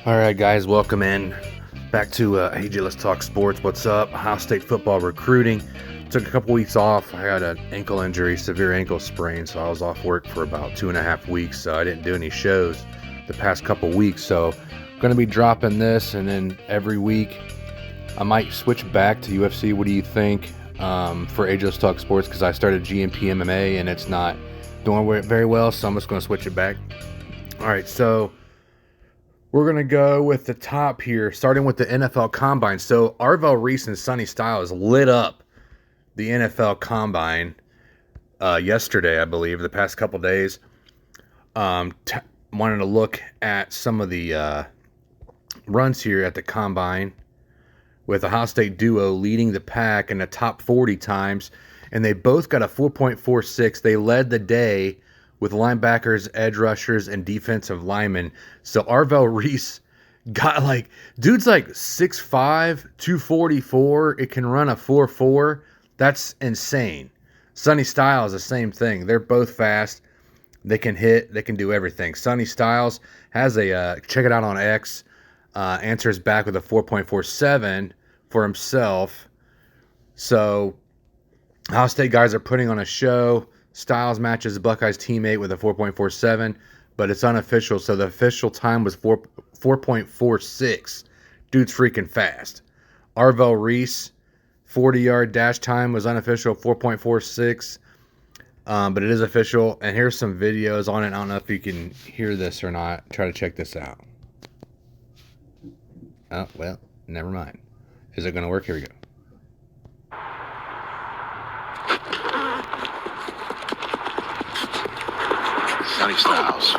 All right, guys, welcome in back to AJ Let's Talk Sports. What's up? Ohio State football recruiting. Took a couple weeks off. I had an ankle injury, severe ankle sprain, so I was off work for about 2.5 weeks. So I didn't do any shows the past couple weeks. So I'm going to be dropping this, and then every week I might switch back to UFC. What do you think for AJ Let's Talk Sports? Because I started GMP MMA, and it's not doing very well, so I'm just going to switch it back. All right, so we're going to go with the top here, starting with the NFL Combine. So Arvell Reese and Sonny Styles lit up the NFL Combine yesterday, I believe, the past couple days. Wanted to look at some of the runs here at the Combine with Ohio State duo leading the pack in the top 40 times, and they both got a 4.46. They led the day with linebackers, edge rushers, and defensive linemen. So Arvell Reese got dude's 6'5", 244. It can run a 4.4. That's insane. Sonny Styles, the same thing. They're both fast. They can hit. They can do everything. Sonny Styles has check it out on X, answers back with a 4.47 for himself. So Ohio State guys are putting on a show. Styles matches Buckeyes teammate with a 4.47, but it's unofficial, so the official time was 4.46. Dude's freaking fast. Arvell Reese, 40-yard dash time was unofficial, 4.46, but it is official, and here's some videos on it. I don't know if you can hear this or not. Try to check this out. Oh, well, never mind. Is it going to work? Here we go. Sonny Styles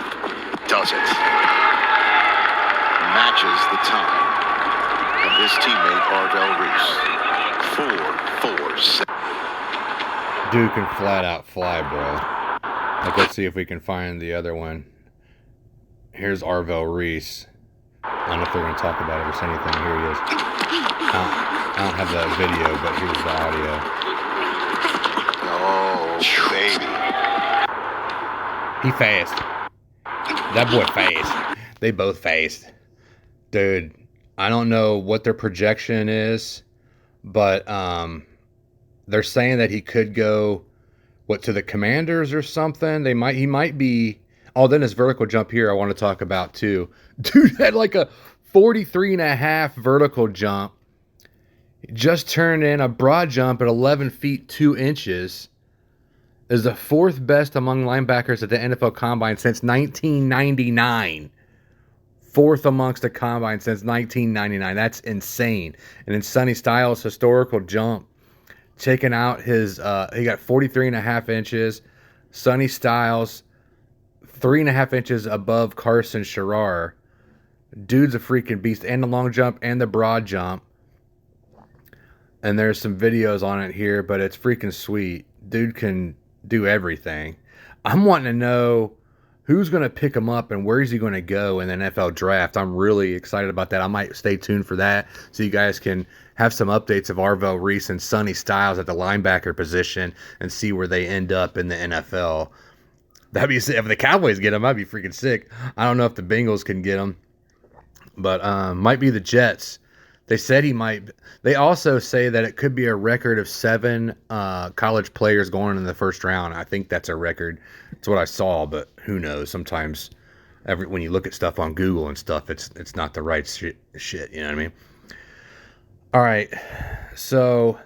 does it. Matches the time of his teammate Arvell Reese. 4.46. Dude can flat out fly, bro. Let's see if we can find the other one. Here's Arvell Reese. I don't know if they're going to talk about it or say anything. Here he is. I don't have the video, but here's the audio. Oh, baby. He fast. That boy fast. They both fast. Dude, I don't know what their projection is, but they're saying that he could go to the Commanders or something. He might be. Oh, then his vertical jump here I want to talk about too. Dude had a 43.5 vertical jump. Just turned in a broad jump at 11 feet 2 inches. Is the fourth best among linebackers at the NFL Combine since 1999. Fourth amongst the Combine since 1999. That's insane. And then Sonny Styles' historical jump, taking out his, he got 43.5 inches. Sonny Styles, 3.5 inches above Carson Scherer. Dude's a freaking beast. And the long jump and the broad jump. And there's some videos on it here, but it's freaking sweet. Dude can do everything. I'm wanting to know who's going to pick him up and where is he going to go in the NFL draft. I'm really excited about that. I might stay tuned for that so you guys can have some updates of Arvell Reese and Sonny Styles at the linebacker position and see where they end up in the NFL. That'd be sick. If the Cowboys get him, I'd be freaking sick. I don't know if the Bengals can get him, but might be the Jets. They said he might. They also say that it could be a record of 7 college players going in the first round. I think that's a record. That's what I saw, but who knows? Sometimes when you look at stuff on Google and stuff, it's not the right shit. You know what I mean? All right. So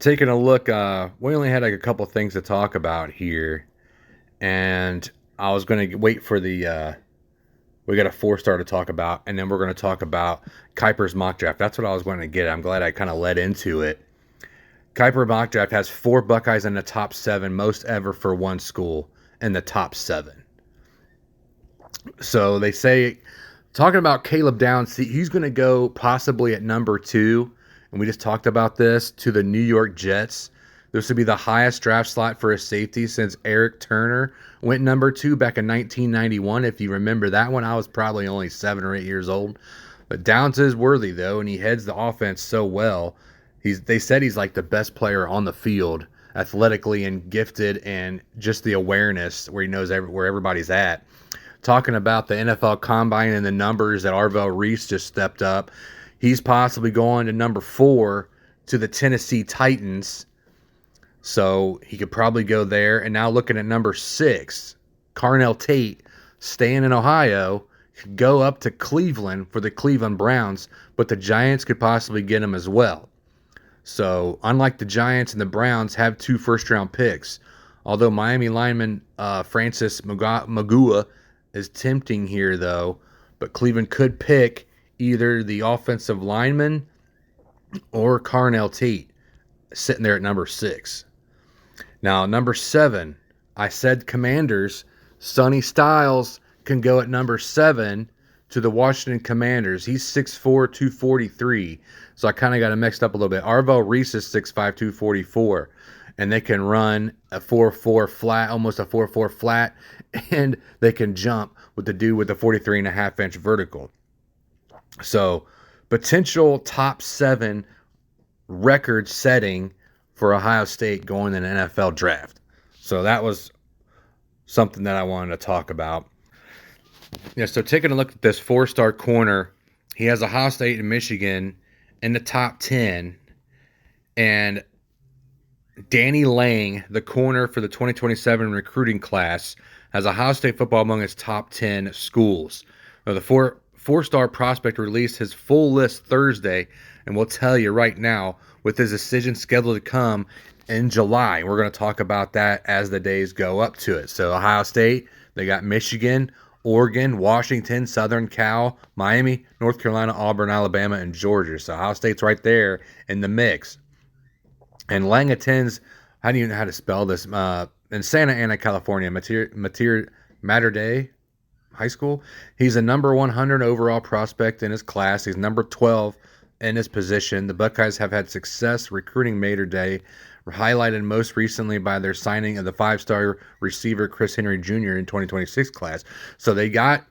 taking a look, we only had a couple things to talk about here, and I was going to wait for the. We got a 4-star to talk about, and then we're going to talk about Kiper's mock draft. That's what I was going to get. I'm glad I kind of led into it. Kiper mock draft has 4 Buckeyes in the top 7, most ever for one school in the top 7. So they say, talking about Caleb Downs, he's going to go possibly at number 2, and we just talked about this, to the New York Jets. This would be the highest draft slot for a safety since Eric Turner went number 2 back in 1991. If you remember that one, I was probably only 7 or 8 years old. But Downs is worthy, though, and he heads the offense so well. They said he's like the best player on the field, athletically and gifted, and just the awareness where he knows where everybody's at. talking about the NFL Combine and the numbers that Arvell Reese just stepped up. He's possibly going to number 4 to the Tennessee Titans. So he could probably go there. And now looking at number 6, Carnell Tate, staying in Ohio, could go up to Cleveland for the Cleveland Browns, but the Giants could possibly get him as well. So unlike the Giants and the Browns have 2 first-round picks, although Miami lineman Francis Magua is tempting here, though, but Cleveland could pick either the offensive lineman or Carnell Tate, sitting there at number 6. Now, number 7, I said Commanders. Sonny Styles can go at number 7 to the Washington Commanders. He's 6'4", 243. So I kind of got it mixed up a little bit. Arvell Reese is 6'5", 244. And they can run a 4.4 flat, almost a 4.4 flat. And they can jump with the dude with the 43.5-inch vertical. So potential top 7 record setting for Ohio State going in the NFL draft. So that was something that I wanted to talk about. Yeah, so taking a look at this 4-star corner, he has Ohio State and Michigan in the top 10. And Danny Lang, the corner for the 2027 recruiting class, has Ohio State football among its top 10 schools. Now, the four-star prospect released his full list Thursday, and we'll tell you right now, with his decision scheduled to come in July. We're going to talk about that as the days go up to it. So Ohio State, they got Michigan, Oregon, Washington, Southern Cal, Miami, North Carolina, Auburn, Alabama, and Georgia. So Ohio State's right there in the mix. And Lang attends, I don't even know how to spell this, in Santa Ana, California, Mater Dei High School. He's a number 100 overall prospect in his class. He's number 12 in his position. The Buckeyes have had success recruiting Mater Dei, highlighted most recently by their signing of the 5-star receiver Chris Henry Jr. in 2026 class. So they got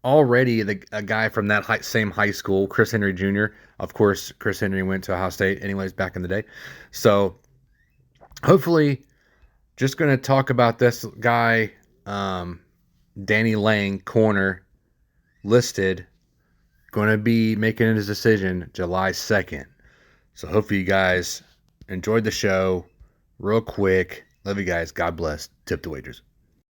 already a guy from that same high school, Chris Henry Jr. Of course, Chris Henry went to Ohio State anyways back in the day. So hopefully, just going to talk about this guy, Danny Lang, corner, listed, going to be making his decision July 2nd. So hopefully you guys enjoyed the show. Real quick. Love you guys. God bless. Tip the wagers.